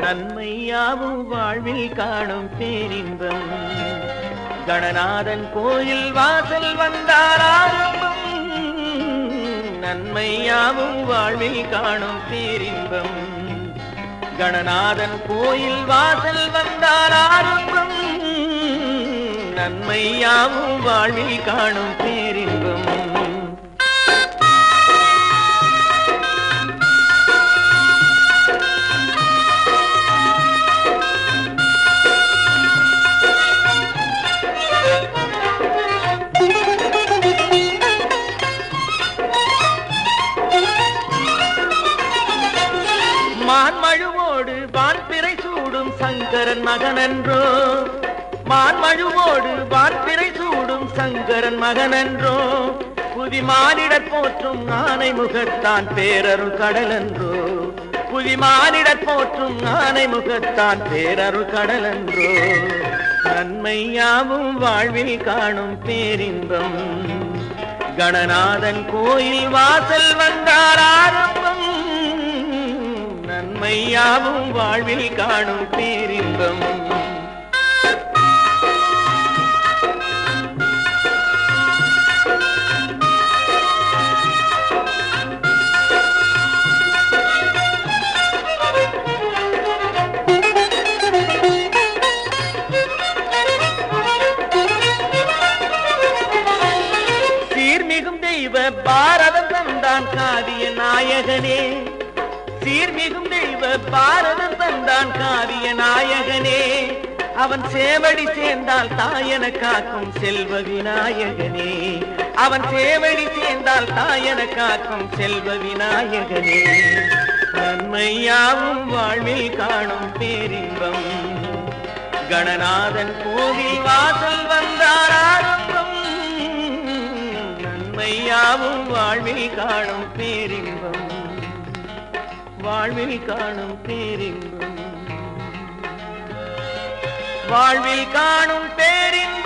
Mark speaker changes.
Speaker 1: நன்மையாவும் வாழ்வில் காணும் பேரின்பம். கணநாதன் கோயில் வாசல் வந்தார் ஆரம்பம். நன்மையாவும் வாழ்வில் காணும் பேரின்பம். கணநாதன் கோயில் வாசல் வந்தார் ஆரம்பம். நன்மையாவும் வாழ்வில் காணும் பேரின்பம். மான்மழுவோடு வான்பிறை சூடும் சங்கரன் மகனன்றோ. மான்மழுவோடு வான்பிறை சூடும் சங்கரன் மகனன்றோ. புதிமானிடற் போற்றும் ஆனை முகத்தான் பேரருள் கடலன்றோ. புதிமானிடற் போற்றும் ஆனை முகத்தான் பேரருள் கடலன்றோ. நன்மையாவும் வாழ்வில் காணும் பேரின்பம். கணநாதன் கோயில் வாசல் வந்தார் ஆரம்பம். நன்மையாவும் வாழ்வில் காணும் பேரின்பம். சீர்மிகும் தெய்வ பாரதம் தந்தான் காவிய நாயகனே. சீர்மிகும் தெய்வ பாரதம் தந்தான் காவிய நாயகனே. அவன் சேவடி சேர்ந்தால் தாயன காக்கும் செல்வ விநாயகனே. அவன் சேவடி சேர்ந்தால் தாயன காக்கும் செல்வ விநாயகனே. நன்மையாவும் வாழ்வில் காணும் பேரின்பம். கணநாதன் கோவில் வாசல் வந்தார் ஆரம்பம். நன்மையாவும் வாழ்வில் காணும் பேரின்பம். வாழ்வில் காணும் பேரின்பம். வாழ்வில் காணும் பேரின்பம்.